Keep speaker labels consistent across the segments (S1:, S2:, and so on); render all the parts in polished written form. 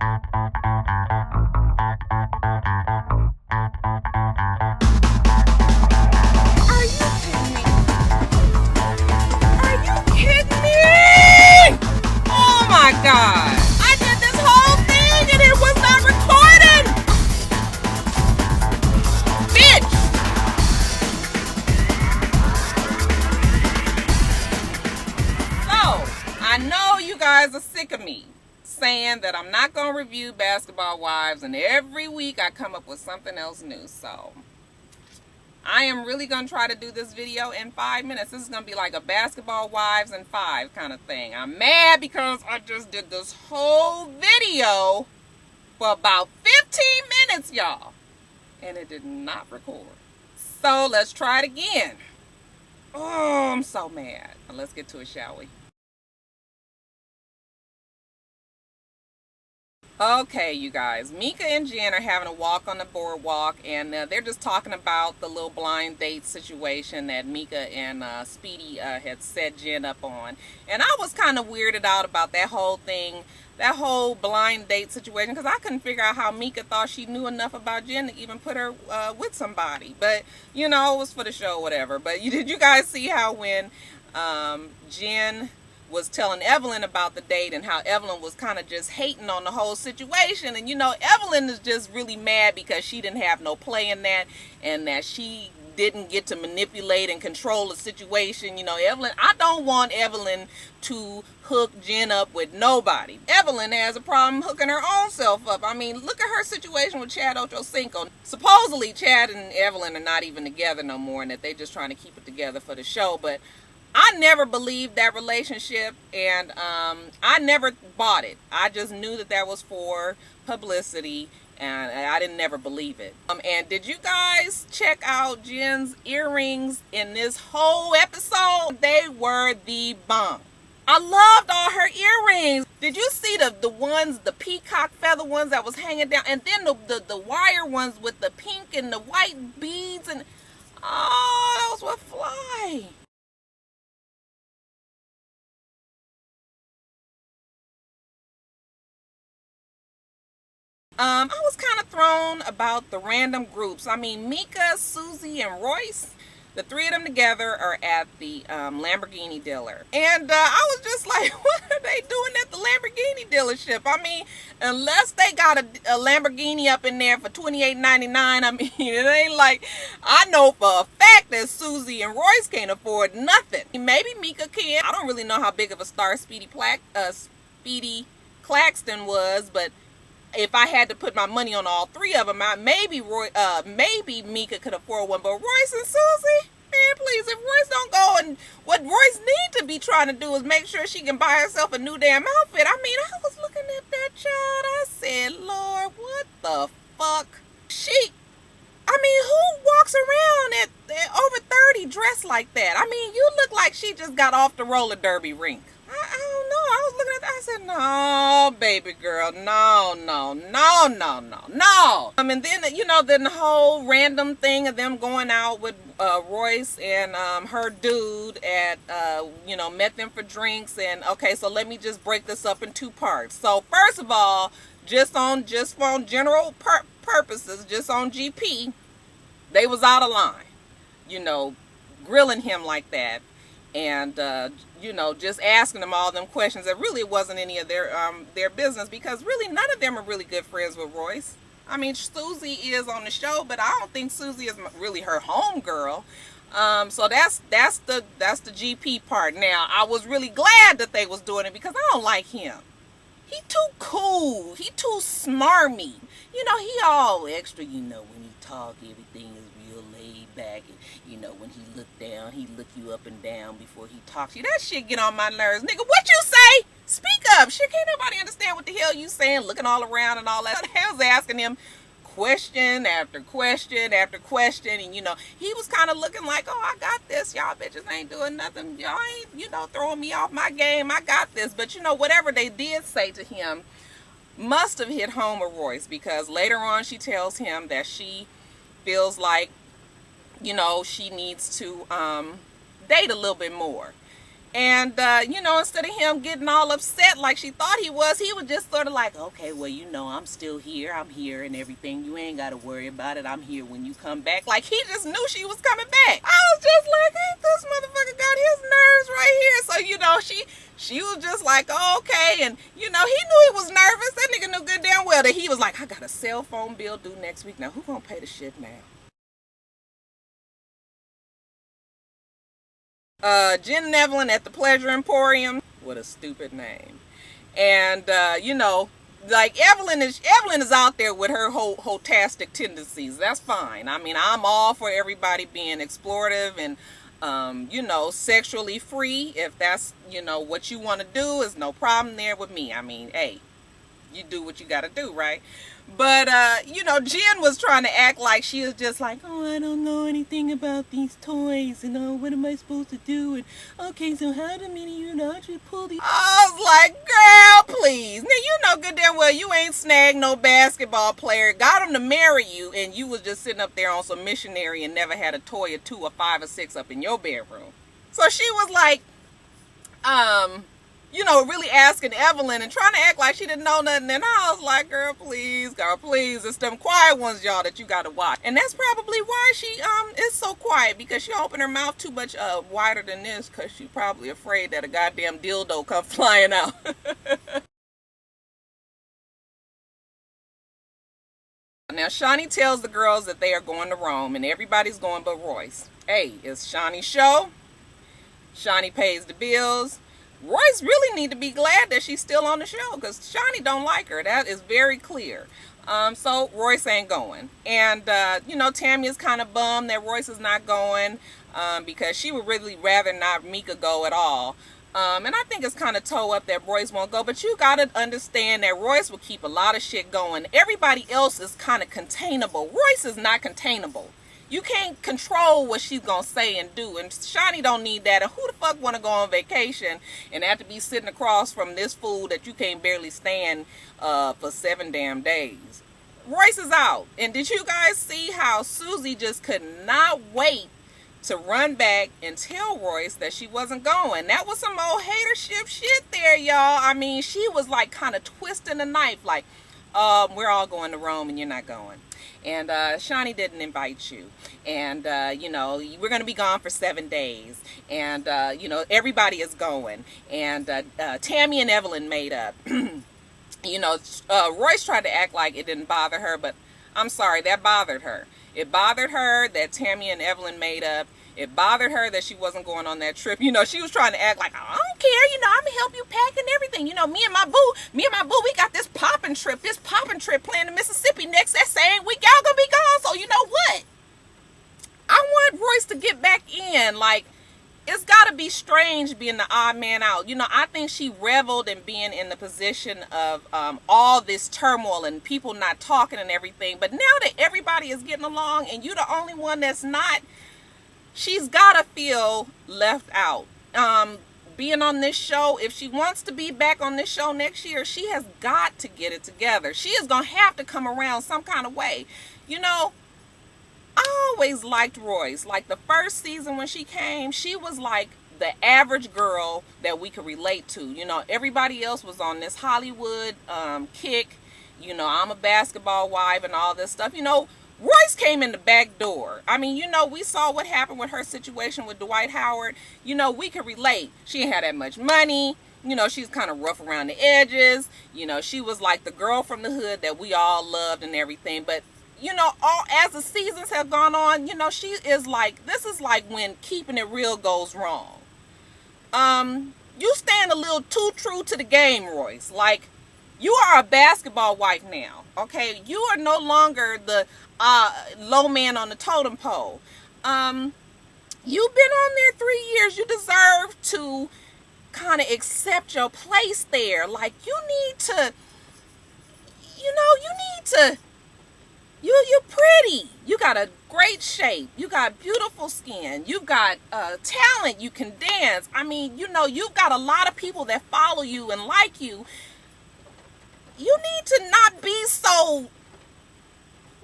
S1: Are you kidding me? Are you kidding me? Oh my God. I did this whole thing and it was not recorded. Bitch. So, I know you guys are sick of me saying that I'm not going to review Basketball Wives, and every week I come up with something else new. So I am really going to try to do this video in 5 minutes. This is going to be like a Basketball Wives in 5 kind of thing. I'm mad because I just did this whole video for about 15 minutes, y'all, and it did not record. So let's try it again. Oh, I'm so mad. Let's get to it, shall we? Okay, you guys, Mika and Jen are having a walk on the boardwalk, and they're just talking about the little blind date situation that Mika and Speedy had set Jen up on. And I was kind of weirded out about that whole thing, that whole blind date situation, because I couldn't figure out how Mika thought she knew enough about Jen to even put her with somebody. But, you know, it was for the show, whatever. But did you guys see how when Jen was telling Evelyn about the date and how Evelyn was kind of just hating on the whole situation? And you know, Evelyn is just really mad because she didn't have no play in that, and that she didn't get to manipulate and control the situation. You know, Evelyn, I don't want Evelyn to hook Jen up with nobody. Evelyn has a problem hooking her own self up. I mean, look at her situation with Chad Ochocinco. Supposedly Chad and Evelyn are not even together no more, and that they're just trying to keep it together for the show. But I never believed that relationship, and I never bought it. I just knew that that was for publicity, and I didn't never believe it. And did you guys check out Jen's earrings in this whole episode? They were the bomb. I loved all her earrings. Did you see the ones, the peacock feather ones that was hanging down, and then the wire ones with the pink and the white beads, and oh, those were fly. I was kind of thrown about the random groups. I mean, Mika, Susie, and Royce, the three of them together are at the Lamborghini dealer. And I was just like, what are they doing at the Lamborghini dealership? I mean, unless they got a Lamborghini up in there for $28.99, I mean, it ain't like, I know for a fact that Susie and Royce can't afford nothing. Maybe Mika can. I don't really know how big of a star Speedy Claxton was, but if I had to put my money on all three of them, maybe Mika could afford one. But Royce and Susie, man, please, if Royce don't go, and what Royce need to be trying to do is make sure she can buy herself a new damn outfit. I mean, I was looking at that child, I said, Lord, what the fuck? I mean, who walks around at over 30 dressed like that? I mean, you look like she just got off the roller derby rink. I don't know. I was looking at that. I said, no, baby girl. No. And then, you know, then the whole random thing of them going out with Royce and her dude at, you know, met them for drinks. And, okay, so let me just break this up in 2 parts. So, first of all, just on general purposes, just on GP, they was out of line, you know, grilling him like that. And, you know, just asking them all them questions that really wasn't any of their business, because really none of them are really good friends with Royce. I mean, Susie is on the show, but I don't think Susie is really her homegirl. So that's the GP part. Now, I was really glad that they was doing it, because I don't like him. He too cool. He too smarmy. You know, he all extra, you know, when he talk, everything is real laid back. And, you know, when he look down, he look you up and down before he talks to you. That shit get on my nerves. Nigga, what you say? Speak up. Shit, can't nobody understand what the hell you saying, looking all around and all that. I was asking him question after question after question, and you know, he was kind of looking like, oh, I got this, y'all bitches ain't doing nothing, y'all ain't, you know, throwing me off my game, I got this. But you know, whatever they did say to him must have hit home with Royce, because later on she tells him that she feels like, you know, she needs to date a little bit more. And, you know, instead of him getting all upset like she thought he was just sort of like, okay, well, you know, I'm still here. I'm here and everything. You ain't got to worry about it. I'm here when you come back. Like, he just knew she was coming back. I was just like, hey, this motherfucker got his nerves right here. So, you know, she was just like, oh, okay. And, you know, he knew he was nervous. That nigga knew good damn well that he was like, I got a cell phone bill due next week. Now, who gonna pay the shit now? Jen and Evelyn at the Pleasure Emporium. What a stupid name. And you know, like Evelyn is out there with her whole hotastic tendencies. That's fine. I mean, I'm all for everybody being explorative and you know, sexually free. If that's, you know, what you want to do, is no problem there with me. I mean, hey, you do what you gotta do, right? But you know, Jen was trying to act like she was just like, oh, I don't know anything about these toys, and oh, what am I supposed to do? And okay, so how do many you know actually pull these? I was like, girl, please. Now you know good damn well you ain't snagged no basketball player, got him to marry you, and you was just sitting up there on some missionary and never had a toy or 2 or 5 or 6 up in your bedroom. So she was like, you know, really asking Evelyn and trying to act like she didn't know nothing. And I was like, girl, please, it's them quiet ones, y'all, that you gotta watch. And that's probably why she is so quiet, because she opened her mouth too much wider than this, because she probably afraid that a goddamn dildo come flying out. Now, Shawnee tells the girls that they are going to Rome, and everybody's going but Royce. Hey, it's Shawnee's show. Shawnee pays the bills. Royce really need to be glad that she's still on the show, because Shawnee don't like her. That is very clear. So Royce ain't going. And, you know, Tammy is kind of bummed that Royce is not going, because she would really rather not Mika go at all. And I think it's kind of toe up that Royce won't go. But you got to understand that Royce will keep a lot of shit going. Everybody else is kind of containable. Royce is not containable. You can't control what she's going to say and do. And Shawnee don't need that. And who the fuck want to go on vacation and have to be sitting across from this fool that you can't barely stand for 7 damn days? Royce is out. And did you guys see how Susie just could not wait to run back and tell Royce that she wasn't going? That was some old hatership shit there, y'all. I mean, she was like kind of twisting the knife like, we're all going to Rome and you're not going. And Shawnee didn't invite you. And, you know, we're going to be gone for 7 days. And, you know, everybody is going. And Tammy and Evelyn made up. You know, Royce tried to act like it didn't bother her, but I'm sorry, that bothered her. It bothered her that Tammy and Evelyn made up. It bothered her that she wasn't going on that trip. You know, she was trying to act like, I don't care, you know, I'm gonna help you pack and everything. You know, me and my boo, we got this popping trip planned in Mississippi next that same week. Y'all gonna be gone. So you know what? I want Royce to get back in. Like, it's gotta be strange being the odd man out. You know, I think she reveled in being in the position of all this turmoil and people not talking and everything. But now that everybody is getting along and you're the only one that's not, she's gotta feel left out. Being on this show, if she wants to be back on this show next year, she has got to get it together. She is gonna have to come around some kind of way. You know, I always liked Royce. Like the first season when she came, she was like the average girl that we could relate to. You know, everybody else was on this Hollywood kick. You know, I'm a basketball wife and all this stuff. You know, Royce came in the back door. I mean, you know, we saw what happened with her situation with Dwight Howard. You know, we could relate. She didn't have that much money. You know, she's kind of rough around the edges. You know, she was like the girl from the hood that we all loved and everything. But, you know, as the seasons have gone on, you know, she is like, this is like when keeping it real goes wrong. You stand a little too true to the game, Royce. Like, you are a basketball wife now, okay? You are no longer the low man on the totem pole. You've been on there 3 years. You deserve to kind of accept your place there. Like, you need to, you know, you're pretty. You got a great shape. You got beautiful skin. You got talent. You can dance. I mean, you know, you've got a lot of people that follow you and like you. You need to not be so,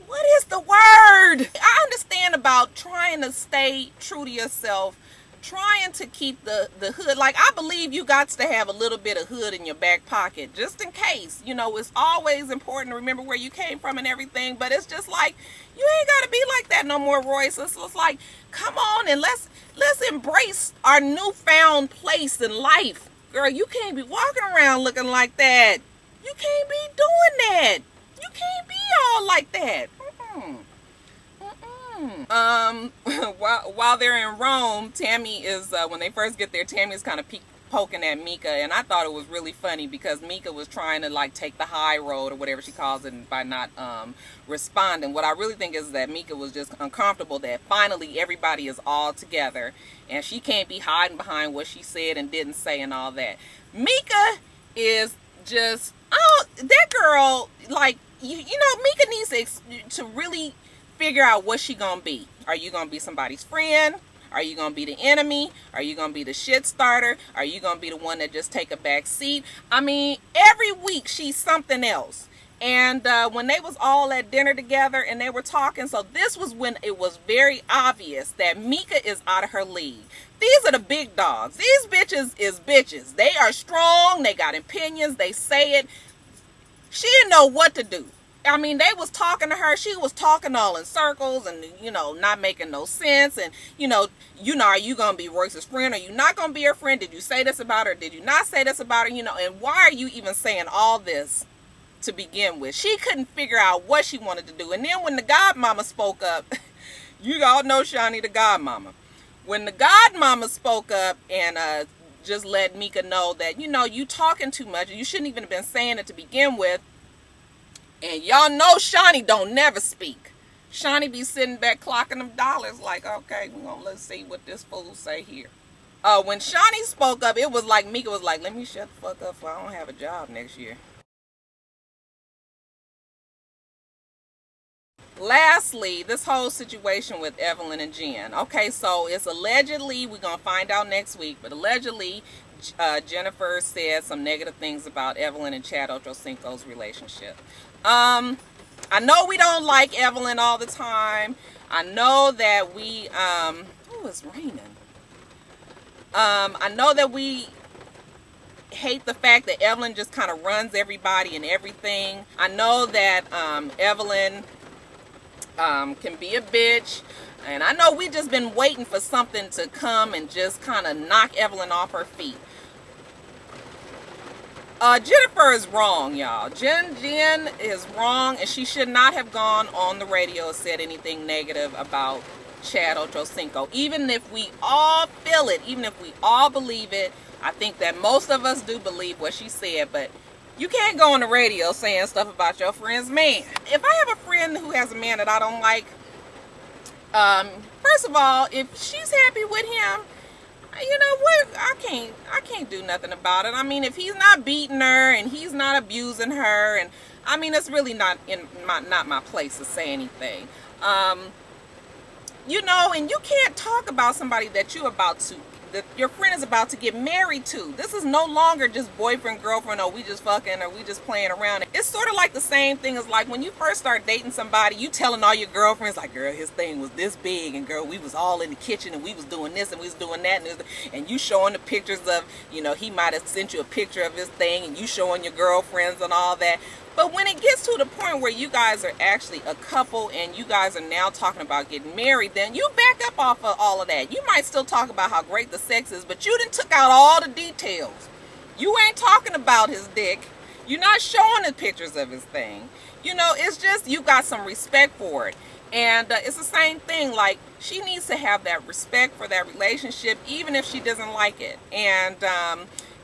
S1: what is the word? I understand about trying to stay true to yourself, trying to keep the hood. Like, I believe you got to have a little bit of hood in your back pocket just in case. You know, it's always important to remember where you came from and everything, but it's just like, you ain't got to be like that no more, Royce. It's like, come on, and let's embrace our newfound place in life. Girl, you can't be walking around looking like that. You can't be doing that. You can't be all like that. While they're in Rome, Tammy is, when they first get there, Tammy is kind of poking at Mika, and I thought it was really funny because Mika was trying to like take the high road or whatever she calls it by not responding. What I really think is that Mika was just uncomfortable that finally everybody is all together and she can't be hiding behind what she said and didn't say and all that. Mika is just, oh, that girl, like, you know, Mika needs to really figure out what she gonna be. Are you gonna be somebody's friend? Are you gonna be the enemy? Are you gonna be the shit starter? Are you gonna be the one that just take a back seat? I mean, every week she's something else. And when they was all at dinner together and they were talking, so this was when it was very obvious that Mika is out of her league. These are the big dogs. These bitches is bitches. They are strong. They got opinions. They say it. She didn't know what to do. I mean, they was talking to her. She was talking all in circles and, you know, not making no sense. And, you know, are you going to be Royce's friend? Are you not going to be her friend? Did you say this about her? Did you not say this about her? You know, and why are you even saying all this to begin with? She couldn't figure out what she wanted to do. And then when the godmama spoke up, you all know Shani the godmama. When the godmama spoke up and just let Mika know that, you know, you talking too much. You shouldn't even have been saying it to begin with. And y'all know Shani don't never speak. Shani be sitting back clocking them dollars like, okay, let's see what this fool say here. When Shani spoke up, it was like Mika was like, let me shut the fuck up, for I don't have a job next year. Lastly, this whole situation with Evelyn and Jen. Okay, so it's allegedly, we're going to find out next week, but allegedly Jennifer said some negative things about Evelyn and Chad Ochocinco's relationship. I know we don't like Evelyn all the time. I know that we, it's raining. I know that we hate the fact that Evelyn just kind of runs everybody and everything. I know that Evelyn can be a bitch. And I know we just been waiting for something to come and just kind of knock Evelyn off her feet. Jennifer is wrong, y'all. Jen is wrong, and she should not have gone on the radio and said anything negative about Chad Ochocinco. Even if we all feel it, even if we all believe it, I think that most of us do believe what she said, but you can't go on the radio saying stuff about your friend's man. If I have a friend who has a man that I don't like, first of all, if she's happy with him, you know what, I can't do nothing about it. I mean, if he's not beating her and he's not abusing her, and I mean, it's really not my place to say anything. You know, and you can't talk about somebody that your friend is about to get married to. This is no longer just boyfriend, girlfriend, or we just fucking, or we just playing around. It's sort of like the same thing as like when you first start dating somebody, you telling all your girlfriends like, girl, his thing was this big, and girl, we was all in the kitchen and we was doing this and we was doing that, and you showing the pictures of, you know, he might have sent you a picture of his thing and you showing your girlfriends and all that. But when it gets to the point where you guys are actually a couple and you guys are now talking about getting married, then you back up off of all of that. You might still talk about how great the sex is, but you done took out all the details. You ain't talking about his dick. You're not showing the pictures of his thing. You know, it's just you got some respect for it. And it's the same thing. Like, she needs to have that respect for that relationship, even if she doesn't like it. And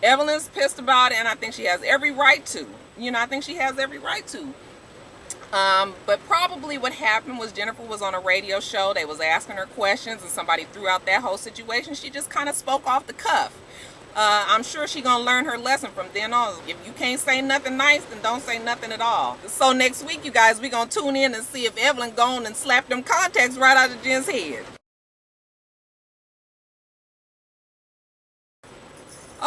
S1: Evelyn's pissed about it, and I think she has every right to. You know, I think she has every right to. But probably what happened was Jennifer was on a radio show. They was asking her questions, and somebody threw out that whole situation. She just kind of spoke off the cuff. I'm sure she's going to learn her lesson from then on. If you can't say nothing nice, then don't say nothing at all. So next week, you guys, we're going to tune in and see if Evelyn gone and slapped them contacts right out of Jen's head.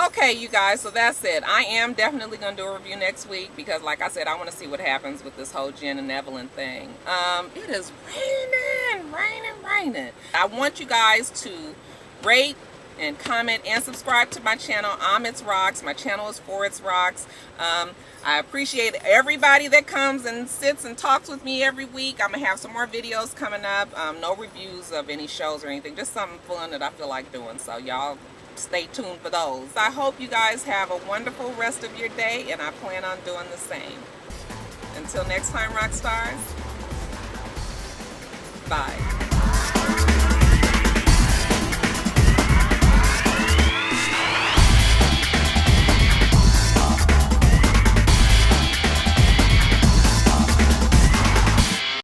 S1: Okay, you guys, so that's it. I am definitely going to do a review next week because, like I said, I want to see what happens with this whole Jen and Evelyn thing. It is raining. I want you guys to rate, and comment and subscribe to my channel. I'm itsrox. My channel is for itsrox. I appreciate everybody that comes and sits and talks with me every week. I'm gonna have some more videos coming up. No reviews of any shows or anything, just something fun that I feel like doing. So y'all stay tuned for those. I hope you guys have a wonderful rest of your day, and I plan on doing the same. Until next time, Roxstars. Bye.